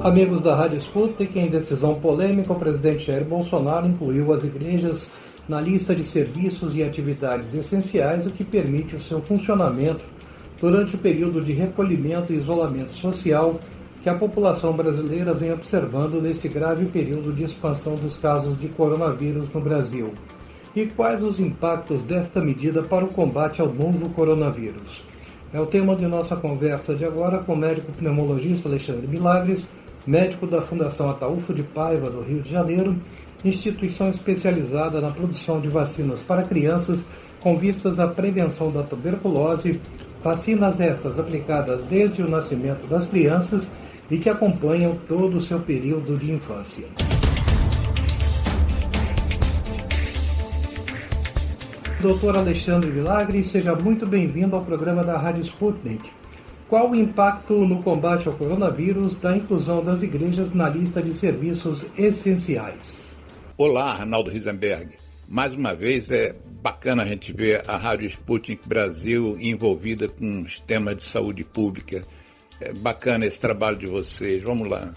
Amigos da Rádio Sputnik, em decisão polêmica, o presidente Jair Bolsonaro incluiu as igrejas na lista de serviços e atividades essenciais, o que permite o seu funcionamento durante o período de recolhimento e isolamento social que a população brasileira vem observando neste grave período de expansão dos casos de coronavírus no Brasil. E quais os impactos desta medida para o combate ao novo coronavírus? É o tema de nossa conversa de agora com o médico pneumologista Alexandre Milagres, médico da Fundação Ataulfo de Paiva, do Rio de Janeiro, instituição especializada na produção de vacinas para crianças com vistas à prevenção da tuberculose, vacinas estas aplicadas desde o nascimento das crianças e que acompanham todo o seu período de infância. Doutor Alexandre Milagres, seja muito bem-vindo ao programa da Rádio Sputnik. Qual o impacto no combate ao coronavírus da inclusão das igrejas na lista de serviços essenciais? Olá, Arnaldo Risenberg. Mais uma vez é bacana a gente ver a Rádio Sputnik Brasil envolvida com os temas de saúde pública. É bacana esse trabalho de vocês. Vamos lá.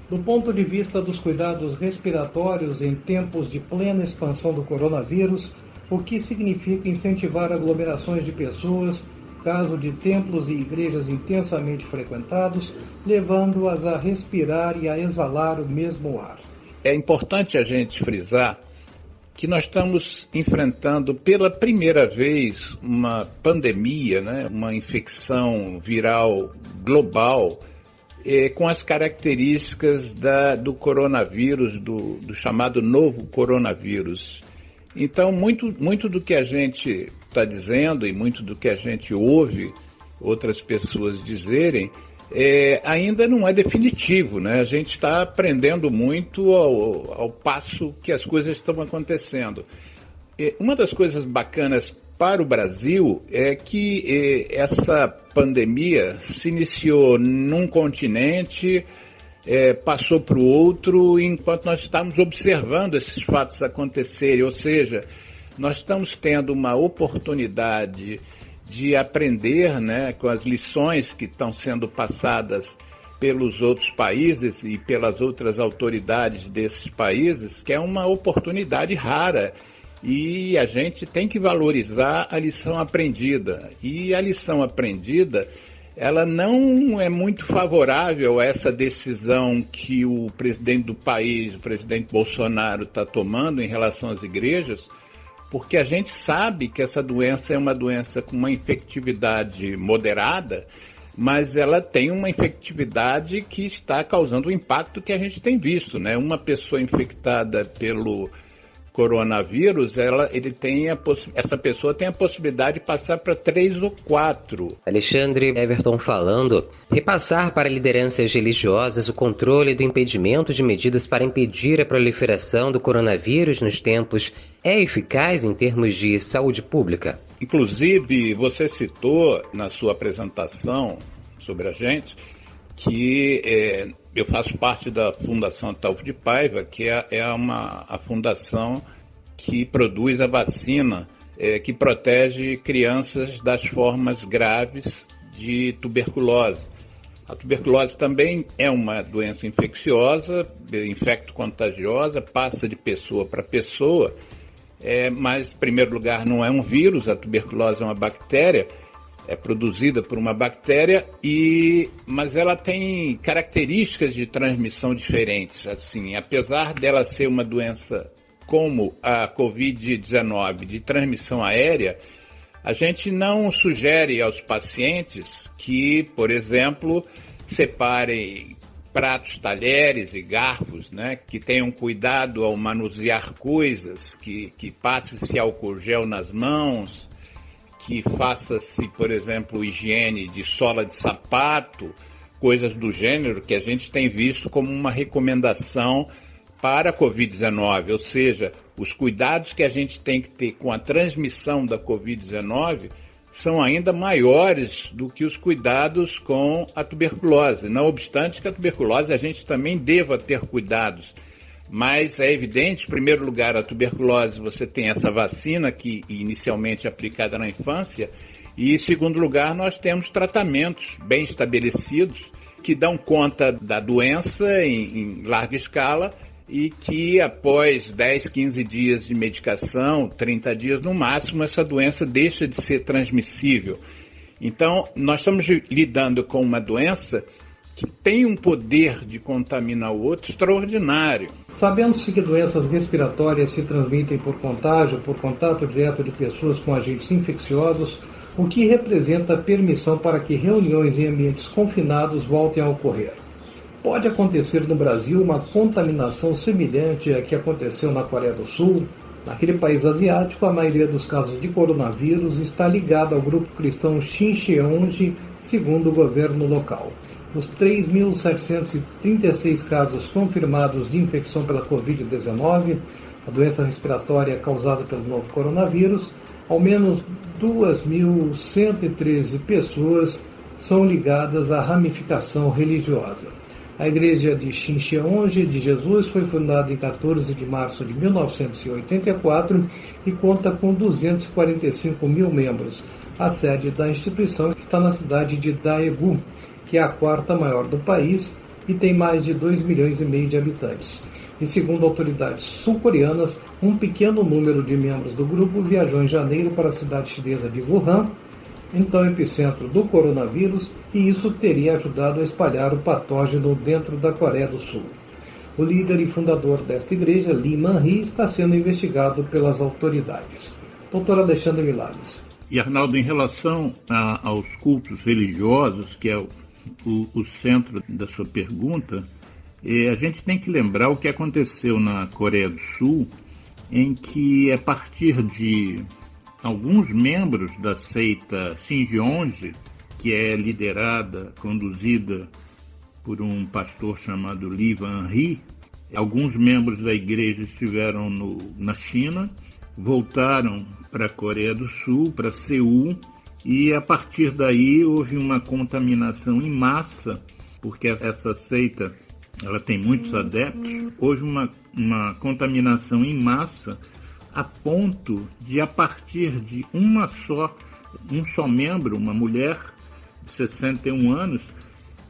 Do ponto de vista dos cuidados respiratórios em tempos de plena expansão do coronavírus, o que significa incentivar aglomerações de pessoas, caso de templos e igrejas intensamente frequentados, levando-as a respirar e a exalar o mesmo ar? É importante a gente frisar que nós estamos enfrentando pela primeira vez uma pandemia, uma infecção viral global, com as características do coronavírus, do chamado novo coronavírus. Então, muito do que a gente está dizendo e muito do que a gente ouve outras pessoas dizerem ainda não é definitivo, né? A gente está aprendendo muito ao passo que as coisas estão acontecendo. Uma das coisas bacanas para o Brasil é que essa pandemia se iniciou num continente, passou para o outro, enquanto nós estamos observando esses fatos acontecerem, ou seja, nós estamos tendo uma oportunidade de aprender, com as lições que estão sendo passadas pelos outros países e pelas outras autoridades desses países, que é uma oportunidade rara e a gente tem que valorizar a lição aprendida. E a lição aprendida, ela não é muito favorável a essa decisão que o presidente do país, o presidente Bolsonaro, está tomando em relação às igrejas, porque a gente sabe que essa doença é uma doença com uma infectividade moderada, mas ela tem uma infectividade que está causando o impacto que a gente tem visto, né? Uma pessoa infectada pelo coronavírus, essa pessoa tem a possibilidade de passar para 3 ou 4. Alexandre Everton falando, repassar para lideranças religiosas o controle do impedimento de medidas para impedir a proliferação do coronavírus nos tempos é eficaz em termos de saúde pública? Inclusive, você citou na sua apresentação sobre a gente que eu faço parte da Fundação Ataulfo de Paiva, que é a fundação que produz a vacina que protege crianças das formas graves de tuberculose. A tuberculose também é uma doença infecciosa, infecto-contagiosa, passa de pessoa para pessoa, mas, em primeiro lugar, não é um vírus, a tuberculose é uma bactéria, é produzida por uma bactéria, mas ela tem características de transmissão diferentes. Assim, apesar dela ser uma doença como a Covid-19 de transmissão aérea, a gente não sugere aos pacientes que, por exemplo, separem pratos, talheres e garfos, que tenham cuidado ao manusear coisas, que passe-se álcool gel nas mãos, que faça-se, por exemplo, higiene de sola de sapato, coisas do gênero que a gente tem visto como uma recomendação para a Covid-19, ou seja, os cuidados que a gente tem que ter com a transmissão da Covid-19 são ainda maiores do que os cuidados com a tuberculose. Não obstante que a tuberculose a gente também deva ter cuidados, mas é evidente, em primeiro lugar, a tuberculose, você tem essa vacina que inicialmente é aplicada na infância, e em segundo lugar, nós temos tratamentos bem estabelecidos que dão conta da doença em larga escala e que após 10, 15 dias de medicação, 30 dias no máximo, essa doença deixa de ser transmissível. Então, nós estamos lidando com uma doença que tem um poder de contaminar o outro extraordinário. Sabendo-se que doenças respiratórias se transmitem por contágio, por contato direto de pessoas com agentes infecciosos, o que representa a permissão para que reuniões em ambientes confinados voltem a ocorrer. Pode acontecer no Brasil uma contaminação semelhante à que aconteceu na Coreia do Sul? Naquele país asiático, a maioria dos casos de coronavírus está ligada ao grupo cristão Shincheonji, segundo o governo local. Os 3.736 casos confirmados de infecção pela Covid-19, a doença respiratória causada pelo novo coronavírus, ao menos 2.113 pessoas são ligadas à ramificação religiosa. A Igreja de Shincheonji de Jesus foi fundada em 14 de março de 1984 e conta com 245 mil membros. A sede da instituição está na cidade de Daegu, que é a quarta maior do país e tem mais de 2,5 milhões de habitantes. E segundo autoridades sul-coreanas, um pequeno número de membros do grupo viajou em janeiro para a cidade chinesa de Wuhan, então epicentro do coronavírus, e isso teria ajudado a espalhar o patógeno dentro da Coreia do Sul. O líder e fundador desta igreja, Lee Man-hee, está sendo investigado pelas autoridades. Dr. Alexandre Milagres. E, Arnaldo, em relação aos cultos religiosos, que é o centro da sua pergunta, a gente tem que lembrar o que aconteceu na Coreia do Sul, em que, a partir de alguns membros da seita Shincheonji, que é liderada, conduzida por um pastor chamado Lee Man-hee, alguns membros da igreja estiveram na China, voltaram para a Coreia do Sul, para Seul, e a partir daí houve uma contaminação em massa, porque essa seita ela tem muitos adeptos, houve uma contaminação em massa a ponto de, a partir de um só membro, uma mulher de 61 anos,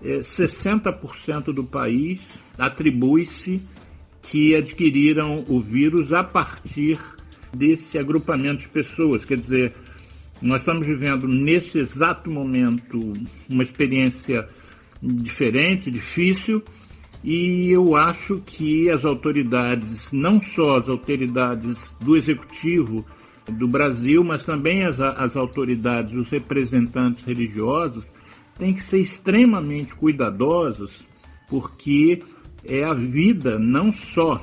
60% do país atribui-se que adquiriram o vírus a partir desse agrupamento de pessoas. Quer dizer, nós estamos vivendo nesse exato momento uma experiência diferente, difícil, e eu acho que as autoridades, não só as autoridades do Executivo do Brasil, mas também as autoridades, os representantes religiosos, têm que ser extremamente cuidadosos, porque é a vida não só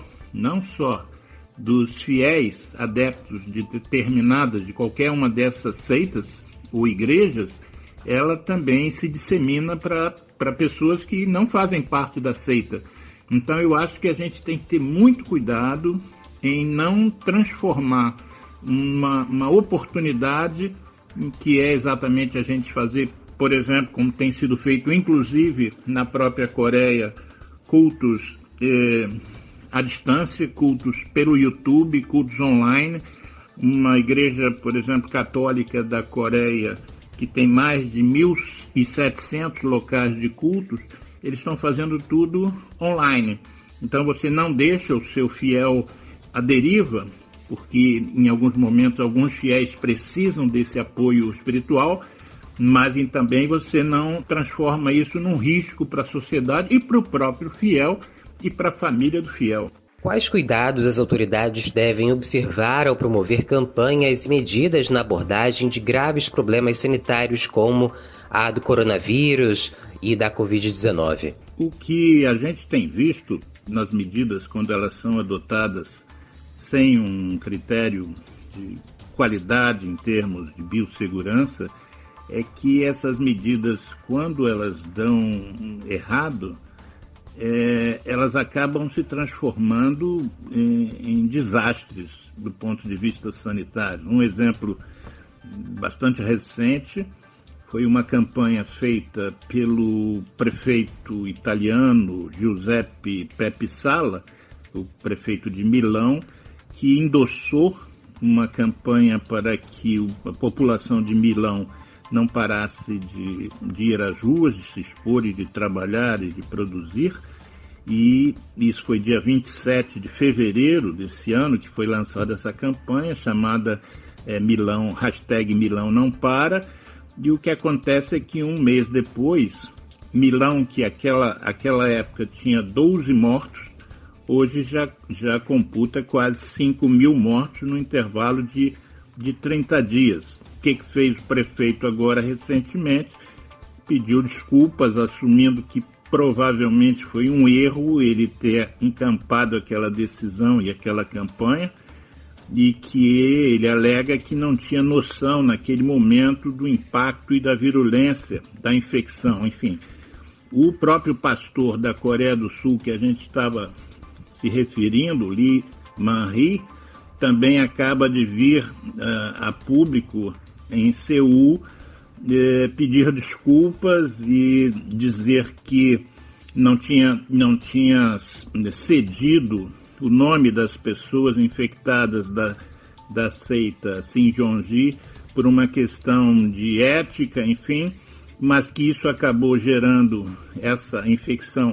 dos fiéis adeptos de qualquer uma dessas seitas ou igrejas, ela também se dissemina para pessoas que não fazem parte da seita. Então eu acho que a gente tem que ter muito cuidado em não transformar uma oportunidade, que é exatamente a gente fazer, por exemplo, como tem sido feito inclusive na própria Coreia, cultos à distância, cultos pelo YouTube, cultos online. Uma igreja, por exemplo, católica da Coreia, que tem mais de 1.700 locais de cultos, eles estão fazendo tudo online. Então você não deixa o seu fiel à deriva, porque em alguns momentos alguns fiéis precisam desse apoio espiritual, mas também você não transforma isso num risco para a sociedade e para o próprio fiel e para a família do fiel. Quais cuidados as autoridades devem observar ao promover campanhas e medidas na abordagem de graves problemas sanitários como a do coronavírus e da Covid-19? O que a gente tem visto nas medidas, quando elas são adotadas sem um critério de qualidade em termos de biossegurança, é que essas medidas, quando elas dão errado, elas acabam se transformando em desastres do ponto de vista sanitário. Um exemplo bastante recente foi uma campanha feita pelo prefeito italiano Giuseppe Pepe Sala, o prefeito de Milão, que endossou uma campanha para que a população de Milão não parasse de ir às ruas, de se expor e de trabalhar e de produzir. E isso foi dia 27 de fevereiro desse ano que foi lançada essa campanha chamada Milão, hashtag Milão Não Para. E o que acontece é que um mês depois, Milão, que aquela época tinha 12 mortos, hoje já computa quase 5 mil mortos no intervalo de 30 dias. O que fez o prefeito agora recentemente? Pediu desculpas, assumindo que provavelmente foi um erro ele ter encampado aquela decisão e aquela campanha, e que ele alega que não tinha noção naquele momento do impacto e da virulência da infecção. Enfim, o próprio pastor da Coreia do Sul, que a gente estava se referindo, Lee Man-hee, também acaba de vir a público em Seul pedir desculpas e dizer que não tinha cedido o nome das pessoas infectadas da seita Shincheonji por uma questão de ética, enfim, mas que isso acabou gerando, essa infecção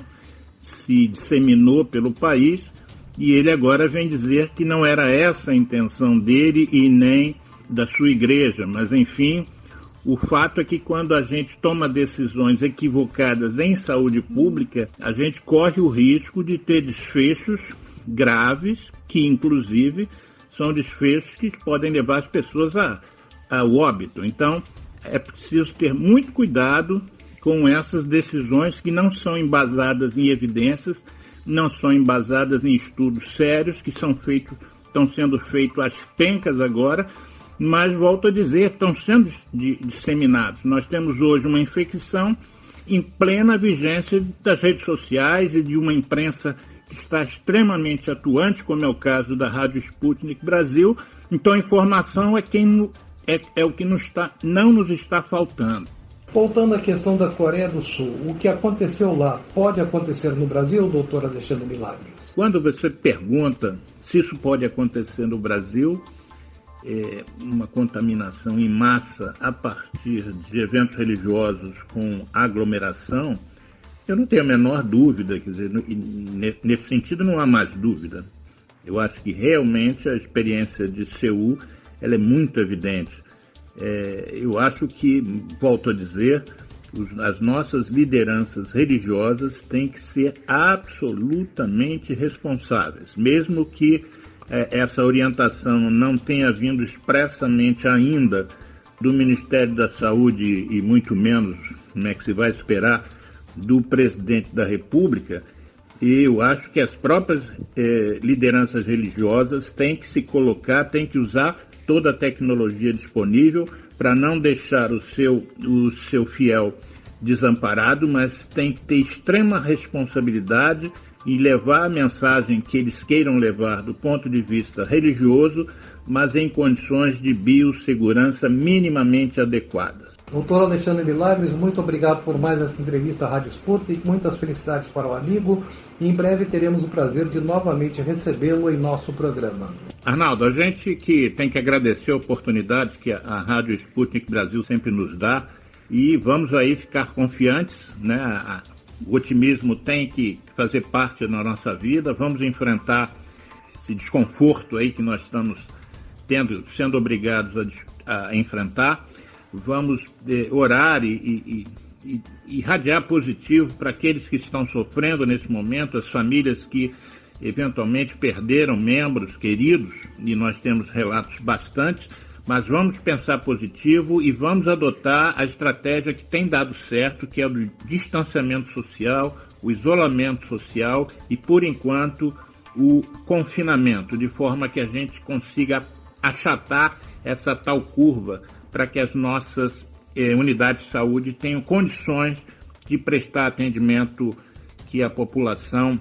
se disseminou pelo país, e ele agora vem dizer que não era essa a intenção dele e nem da sua igreja, mas enfim, o fato é que quando a gente toma decisões equivocadas em saúde pública, a gente corre o risco de ter desfechos graves, que inclusive são desfechos que podem levar as pessoas ao óbito. Então, é preciso ter muito cuidado com essas decisões que não são embasadas em evidências, não são embasadas em estudos sérios, que estão sendo feitos às pencas agora, mas, volto a dizer, estão sendo disseminados. Nós temos hoje uma infecção em plena vigência das redes sociais e de uma imprensa que está extremamente atuante, como é o caso da Rádio Sputnik Brasil. Então, a informação é o que não nos está faltando. Voltando à questão da Coreia do Sul, o que aconteceu lá pode acontecer no Brasil, doutor Alexandre Milagres? Quando você pergunta se isso pode acontecer no Brasil, uma contaminação em massa a partir de eventos religiosos com aglomeração, eu não tenho a menor dúvida, quer dizer, nesse sentido não há mais dúvida. Eu acho que realmente a experiência de Seul ela é muito evidente. Eu acho que, volto a dizer, as nossas lideranças religiosas têm que ser absolutamente responsáveis, mesmo que essa orientação não tenha vindo expressamente ainda do Ministério da Saúde e muito menos, como é que se vai esperar, do presidente da República. E eu acho que as próprias lideranças religiosas têm que se colocar, têm que usar toda a tecnologia disponível para não deixar o seu fiel desamparado, mas tem que ter extrema responsabilidade e levar a mensagem que eles queiram levar do ponto de vista religioso, mas em condições de biossegurança minimamente adequadas. Doutor Alexandre Milagres, muito obrigado por mais essa entrevista à Rádio Sputnik, muitas felicidades para o amigo e em breve teremos o prazer de novamente recebê-lo em nosso programa. Arnaldo, a gente que tem que agradecer a oportunidade que a Rádio Sputnik Brasil sempre nos dá e vamos aí ficar confiantes, né? O otimismo tem que fazer parte da nossa vida, vamos enfrentar esse desconforto aí que nós estamos sendo obrigados a enfrentar. Vamos orar e irradiar positivo para aqueles que estão sofrendo nesse momento, as famílias que eventualmente perderam membros queridos, e nós temos relatos bastantes, mas vamos pensar positivo e vamos adotar a estratégia que tem dado certo, que é o distanciamento social, o isolamento social e, por enquanto, o confinamento, de forma que a gente consiga achatar essa tal curva para que as nossas unidades de saúde tenham condições de prestar atendimento que a população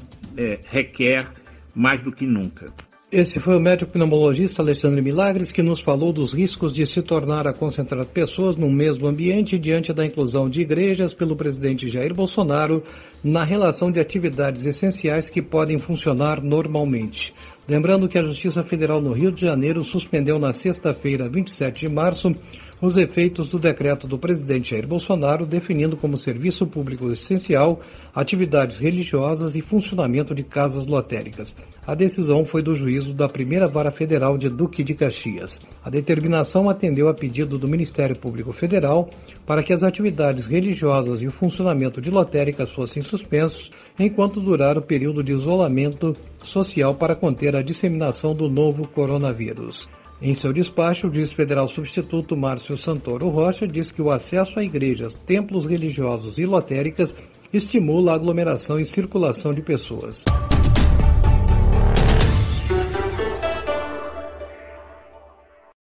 requer mais do que nunca. Esse foi o médico pneumologista Alexandre Milagres, que nos falou dos riscos de se tornar a concentrar pessoas no mesmo ambiente diante da inclusão de igrejas pelo presidente Jair Bolsonaro na relação de atividades essenciais que podem funcionar normalmente. Lembrando que a Justiça Federal no Rio de Janeiro suspendeu na sexta-feira, 27 de março, os efeitos do decreto do presidente Jair Bolsonaro definindo como serviço público essencial atividades religiosas e funcionamento de casas lotéricas. A decisão foi do juízo da Primeira Vara Federal de Duque de Caxias. A determinação atendeu a pedido do Ministério Público Federal para que as atividades religiosas e o funcionamento de lotéricas fossem suspensos enquanto durar o período de isolamento social para conter a disseminação do novo coronavírus. Em seu despacho, o juiz federal substituto Márcio Santoro Rocha diz que o acesso a igrejas, templos religiosos e lotéricas estimula a aglomeração e circulação de pessoas.